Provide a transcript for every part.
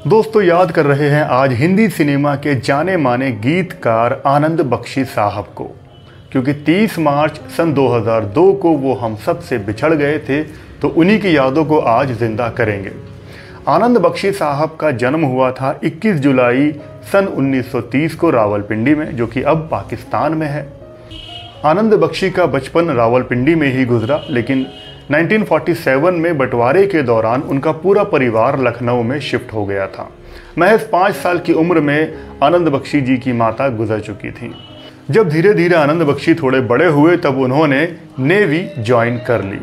दोस्तों याद कर रहे हैं आज हिंदी सिनेमा के जाने माने गीतकार आनंद बख्शी साहब को, क्योंकि 30 मार्च सन 2002 को वो हम सब से बिछड़ गए थे, तो उन्हीं की यादों को आज जिंदा करेंगे। आनंद बख्शी साहब का जन्म हुआ था 21 जुलाई सन 1930 को रावलपिंडी में, जो कि अब पाकिस्तान में है। आनंद बख्शी का बचपन रावलपिंडी में ही गुजरा, लेकिन 1947 में बंटवारे के दौरान उनका पूरा परिवार लखनऊ में शिफ्ट हो गया था। महज 5 साल की उम्र में आनंद बख्शी जी की माता गुजर चुकी थी। जब धीरे धीरे आनंद बख्शी थोड़े बड़े हुए तब उन्होंने नेवी ज्वाइन कर ली,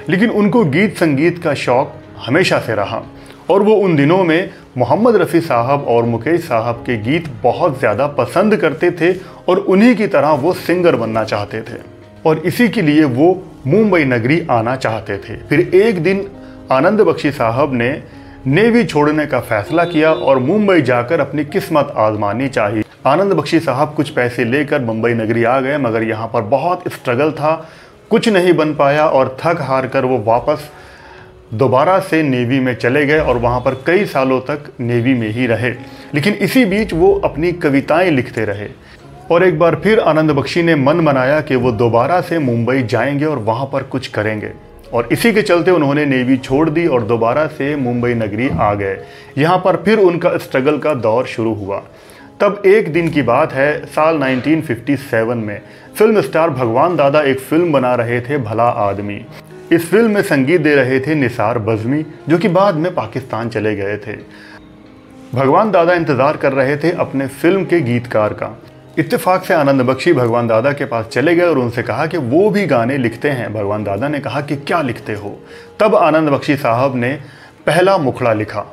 लेकिन उनको गीत संगीत का शौक हमेशा से रहा और वो उन दिनों में मोहम्मद रफ़ी साहब और मुकेश साहब के गीत बहुत ज़्यादा पसंद करते थे और उन्हीं की तरह वो सिंगर बनना चाहते थे और इसी के लिए वो मुंबई नगरी आना चाहते थे। फिर एक दिन आनंद बख्शी साहब ने नेवी छोड़ने का फैसला किया और मुंबई जाकर अपनी किस्मत आजमानी चाहिए। आनंद बख्शी साहब कुछ पैसे लेकर मुंबई नगरी आ गए, मगर यहाँ पर बहुत स्ट्रगल था, कुछ नहीं बन पाया और थक हार कर वो वापस दोबारा से नेवी में चले गए और वहाँ पर कई सालों तक नेवी में ही रहे। लेकिन इसी बीच वो अपनी कविताएं लिखते रहे और एक बार फिर आनंद बख्शी ने मन बनाया कि वो दोबारा से मुंबई जाएंगे और वहाँ पर कुछ करेंगे, और इसी के चलते उन्होंने नेवी छोड़ दी और दोबारा से मुंबई नगरी आ गए। यहाँ पर फिर उनका स्ट्रगल का दौर शुरू हुआ। तब एक दिन की बात है, साल 1957 में फिल्म स्टार भगवान दादा एक फिल्म बना रहे थे, भला आदमी। इस फिल्म में संगीत दे रहे थे निसार बज़मी, जो कि बाद में पाकिस्तान चले गए थे। भगवान दादा इंतज़ार कर रहे थे अपने फिल्म के गीतकार का। इत्तेफाक से आनंद बख्शी भगवान दादा के पास चले गए और उनसे कहा कि वो भी गाने लिखते हैं। भगवान दादा ने कहा कि क्या लिखते हो? तब आनंद बख्शी साहब ने पहला मुखड़ा लिखा,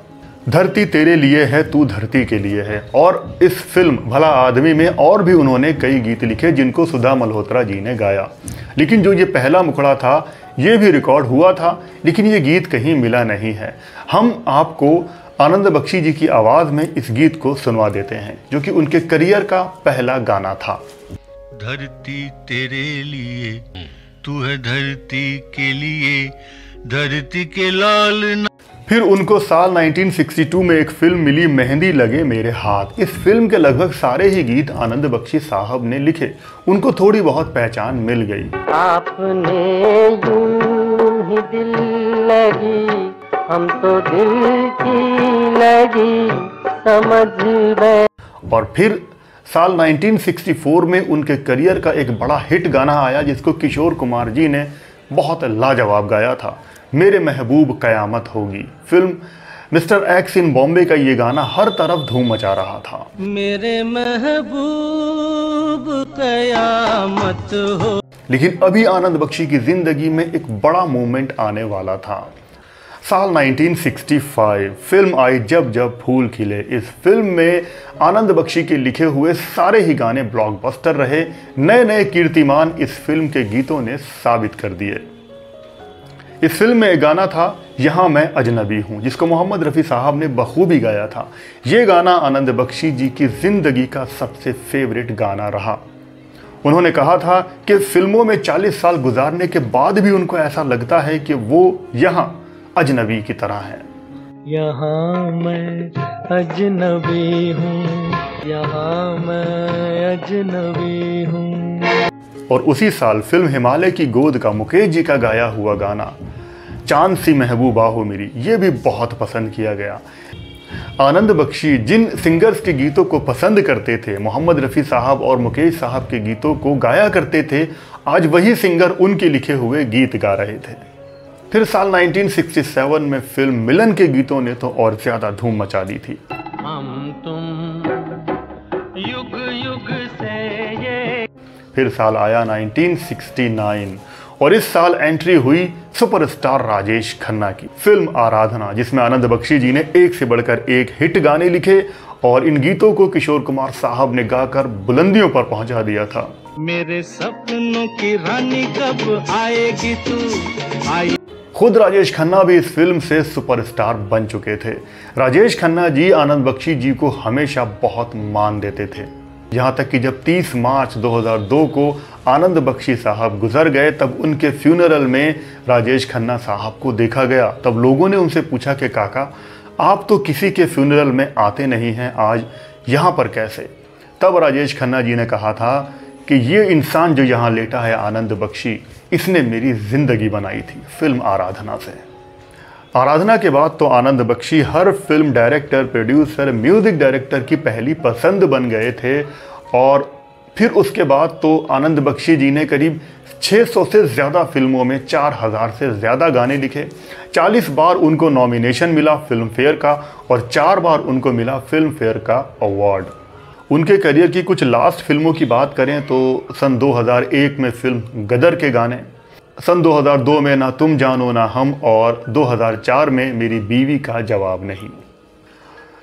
धरती तेरे लिए है तू धरती के लिए है। और इस फिल्म भला आदमी में और भी उन्होंने कई गीत लिखे जिनको सुधा मल्होत्रा जी ने गाया। लेकिन जो ये पहला मुखड़ा था ये भी रिकॉर्ड हुआ था, लेकिन ये गीत कहीं मिला नहीं है। हम आपको आनंद बख्शी जी की आवाज़ में इस गीत को सुनवा देते हैं, जो कि उनके करियर का पहला गाना था। धरती तेरे लिए तू है धरती के लिए, धरती के लाल। फिर उनको साल 1962 में एक फिल्म मिली, मेहंदी लगे मेरे हाथ। इस फिल्म के लगभग सारे ही गीत आनंद बख्शी साहब ने लिखे। उनको थोड़ी बहुत पहचान मिल गई। आपने यूं ही दिल लगी, हम तो दिल की लगी समझ गए। और फिर साल 1964 में उनके करियर का एक बड़ा हिट गाना आया जिसको किशोर कुमार जी ने बहुत लाजवाब गाया था, मेरे महबूब कयामत होगी। फिल्म मिस्टर एक्स इन बॉम्बे का ये गाना हर तरफ धूम मचा रहा था। मेरे महबूब कयामत हो। लेकिन अभी आनंद बख्शी की जिंदगी में एक बड़ा मूवमेंट आने वाला था। साल 1965 फिल्म आई जब जब फूल खिले। इस फिल्म में आनंद बख्शी के लिखे हुए सारे ही गाने ब्लॉकबस्टर रहे। नए नए कीर्तिमान इस फिल्म के गीतों ने साबित कर दिए। इस फिल्म में एक गाना था, यहाँ मैं अजनबी हूँ, जिसको मोहम्मद रफ़ी साहब ने बखूबी गाया था। ये गाना आनंद बख्शी जी की ज़िंदगी का सबसे फेवरेट गाना रहा। उन्होंने कहा था कि फिल्मों में 40 साल गुजारने के बाद भी उनको ऐसा लगता है कि वो यहाँ अजनबी की तरह है। यहाँ मैं अजनबी हूँ, यहाँ मैं अजनबी हूँ। और उसी साल फिल्म हिमालय की गोद का मुकेश जी का गाया हुआ गाना चांद सी महबूबा हो मेरी, ये भी बहुत पसंद किया गया। आनंद बख्शी जिन सिंगर्स के गीतों को पसंद करते थे, मोहम्मद रफ़ी साहब और मुकेश साहब के गीतों को गाया करते थे, आज वही सिंगर उनके लिखे हुए गीत गा रहे थे। फिर साल 1967 में फिल्म मिलन के गीतों ने तो और ज़्यादा धूम मचा दी थी। हम तुम युग युग से ये। फिर साल आया 1969 और इस साल एंट्री हुई सुपरस्टार राजेश खन्ना की फिल्म आराधना, जिसमें आनंद बख्शी जी ने एक से बढ़कर एक हिट गाने लिखे और इन गीतों को किशोर कुमार साहब ने गाकर बुलंदियों पर पहुंचा दिया था। मेरे सपनों की रानी कब आएगी तू आई। खुद राजेश खन्ना भी इस फिल्म से सुपरस्टार बन चुके थे। राजेश खन्ना जी आनंद बख्शी जी को हमेशा बहुत मान देते थे, यहाँ तक कि जब 30 मार्च 2002 को आनंद बख्शी साहब गुजर गए तब उनके फ्यूनरल में राजेश खन्ना साहब को देखा गया। तब लोगों ने उनसे पूछा कि काका आप तो किसी के फ्यूनरल में आते नहीं हैं, आज यहाँ पर कैसे। तब राजेश खन्ना जी ने कहा था कि ये इंसान जो यहाँ लेटा है आनंद बख्शी, इसने मेरी ज़िंदगी बनाई थी। फिल्म आराधना से। आराधना के बाद तो आनंद बख्शी हर film director, producer, music director की पहली पसंद बन गए थे। और फिर उसके बाद तो आनंद बख्शी जी ने करीब 600 से ज़्यादा फिल्मों में 4000 से ज़्यादा गाने लिखे। 40 बार उनको नॉमिनेशन मिला फिल्म फेयर का और 4 बार उनको मिला फिल्म फेयर का अवार्ड। उनके करियर की कुछ लास्ट फिल्मों की बात करें तो सन 2001 में फिल्म गदर के गाने, सन 2002 में ना तुम जानो ना हम, और 2004 में मेरी बीवी का जवाब नहीं।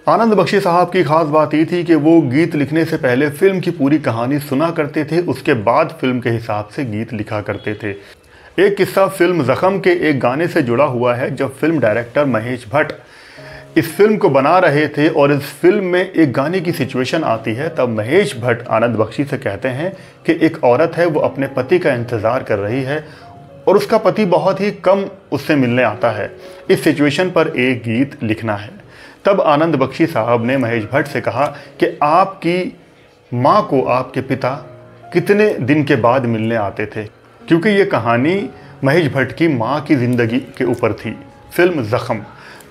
आनंद बख्शी साहब की खास बात ये थी कि वो गीत लिखने से पहले फिल्म की पूरी कहानी सुना करते थे, उसके बाद फिल्म के हिसाब से गीत लिखा करते थे। एक किस्सा फिल्म जख्म के एक गाने से जुड़ा हुआ है। जब फिल्म डायरेक्टर महेश भट्ट इस फिल्म को बना रहे थे और इस फिल्म में एक गाने की सिचुएशन आती है, तब महेश भट्ट आनंद बख्शी से कहते हैं कि एक औरत है, वो अपने पति का इंतज़ार कर रही है और उसका पति बहुत ही कम उससे मिलने आता है। इस सिचुएशन पर एक गीत लिखना है। तब आनंद बख्शी साहब ने महेश भट्ट से कहा कि आपकी माँ को आपके पिता कितने दिन के बाद मिलने आते थे, क्योंकि ये कहानी महेश भट्ट की माँ की ज़िंदगी के ऊपर थी, फिल्म ज़ख्म।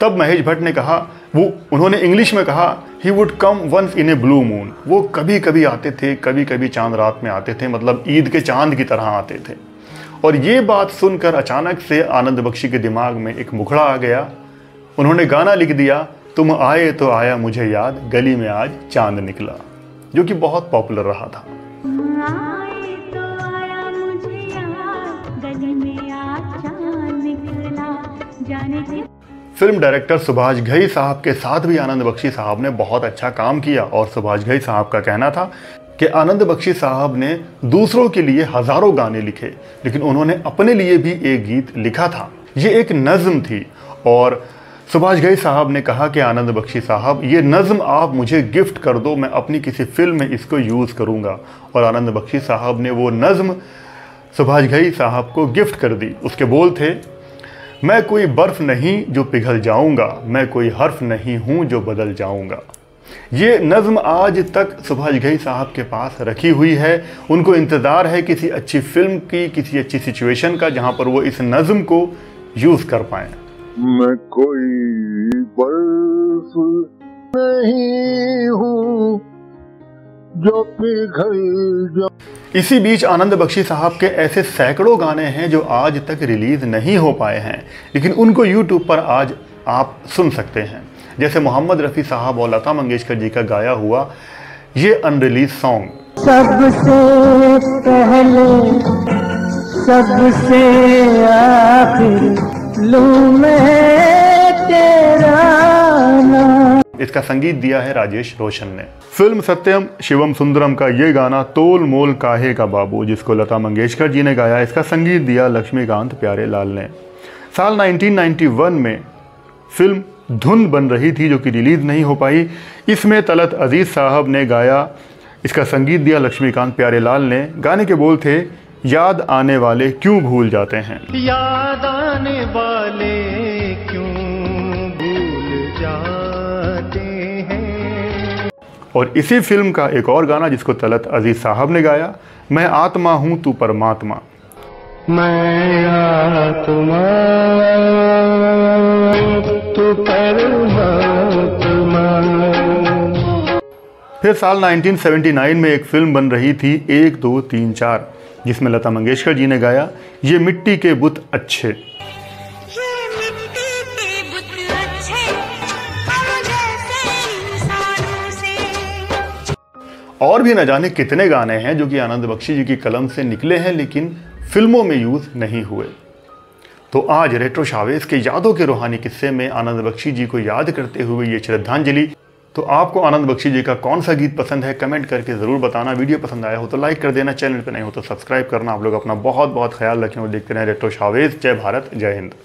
तब महेश भट्ट ने कहा, उन्होंने इंग्लिश में कहा, he would come once in a blue moon. वो कभी कभी आते थे, कभी कभी चांद रात में आते थे, मतलब ईद के चांद की तरह आते थे। और ये बात सुनकर अचानक से आनंद बख्शी के दिमाग में एक मुखड़ा आ गया। उन्होंने गाना लिख दिया, तुम आए तो आया मुझे याद, गली में आज चांद निकला, जो कि बहुत पॉपुलर रहा था। फिल्म डायरेक्टर सुभाष घई साहब के साथ भी आनंद बख्शी साहब ने बहुत अच्छा काम किया और सुभाष घई साहब का कहना था कि आनंद बख्शी साहब ने दूसरों के लिए हज़ारों गाने लिखे, लेकिन उन्होंने अपने लिए भी एक गीत लिखा था। ये एक नज़्म थी और सुभाष घई साहब ने कहा कि आनंद बख्शी साहब, ये नज़्म आप मुझे गिफ्ट कर दो, मैं अपनी किसी फिल्म में इसको यूज़ करूँगा। और आनंद बख्शी साहब ने वो नज़्म सुभाष घई साहब को गिफ्ट कर दी। उसके बोल थे, मैं कोई बर्फ़ नहीं जो पिघल जाऊँगा, मैं कोई हर्फ नहीं हूँ जो बदल जाऊँगा। ये नज़्म आज तक सुभाष घई साहब के पास रखी हुई है। उनको इंतज़ार है किसी अच्छी फिल्म की, किसी अच्छी सिचुएशन का, जहाँ पर वो इस नज़्म को यूज़ कर पाएँ। मैं कोई बर्फ नहीं हूँ जो पिघल जा। इसी बीच आनंद बख्शी साहब के ऐसे सैकड़ों गाने हैं जो आज तक रिलीज़ नहीं हो पाए हैं, लेकिन उनको यूट्यूब पर आज आप सुन सकते हैं। जैसे मोहम्मद रफ़ी साहब और लता मंगेशकर जी का गाया हुआ ये अनरिलीज सॉन्ग। सबसे पहले सबसे आखिर लूं मैं तेरा नाम। इसका संगीत दिया है राजेश रोशन ने। फिल्म सत्यम शिवम सुंदरम का ये गाना तोल मोल काहे का बाबू, जिसको लता मंगेशकर जी ने गाया, इसका संगीत दिया लक्ष्मीकांत प्यारेलाल ने। साल 1991 में फिल्म धुन बन रही थी जो कि रिलीज़ नहीं हो पाई। इसमें तलत अजीज़ साहब ने गाया, इसका संगीत दिया लक्ष्मीकांत प्यारेलाल ने। गाने के बोल थे, याद आने वाले क्यों भूल जाते हैं, याद आने वाले क्यों भूल जाते हैं। और इसी फिल्म का एक और गाना जिसको तलत अजीज़ साहब ने गाया, मैं आत्मा हूँ तू परमात्मा। मैं आत्मा तू परमात्मा। फिर साल 1979 में एक फिल्म बन रही थी 1 2 3 4, जिसमें लता मंगेशकर जी ने गाया, ये मिट्टी के बुत अच्छे। और भी न जाने कितने गाने हैं जो कि आनंद बख्शी जी की कलम से निकले हैं लेकिन फिल्मों में यूज़ नहीं हुए। तो आज रेट्रो शावेज के यादों के रूहानी किस्से में आनंद बख्शी जी को याद करते हुए ये श्रद्धांजलि। तो आपको आनंद बख्शी जी का कौन सा गीत पसंद है कमेंट करके ज़रूर बताना। वीडियो पसंद आया हो तो लाइक कर देना, चैनल पर नहीं हो तो सब्सक्राइब करना। आप लोग अपना बहुत बहुत ख्याल रखें और देखते रहें रेट्रो शावेज। जय भारत, जय हिंद।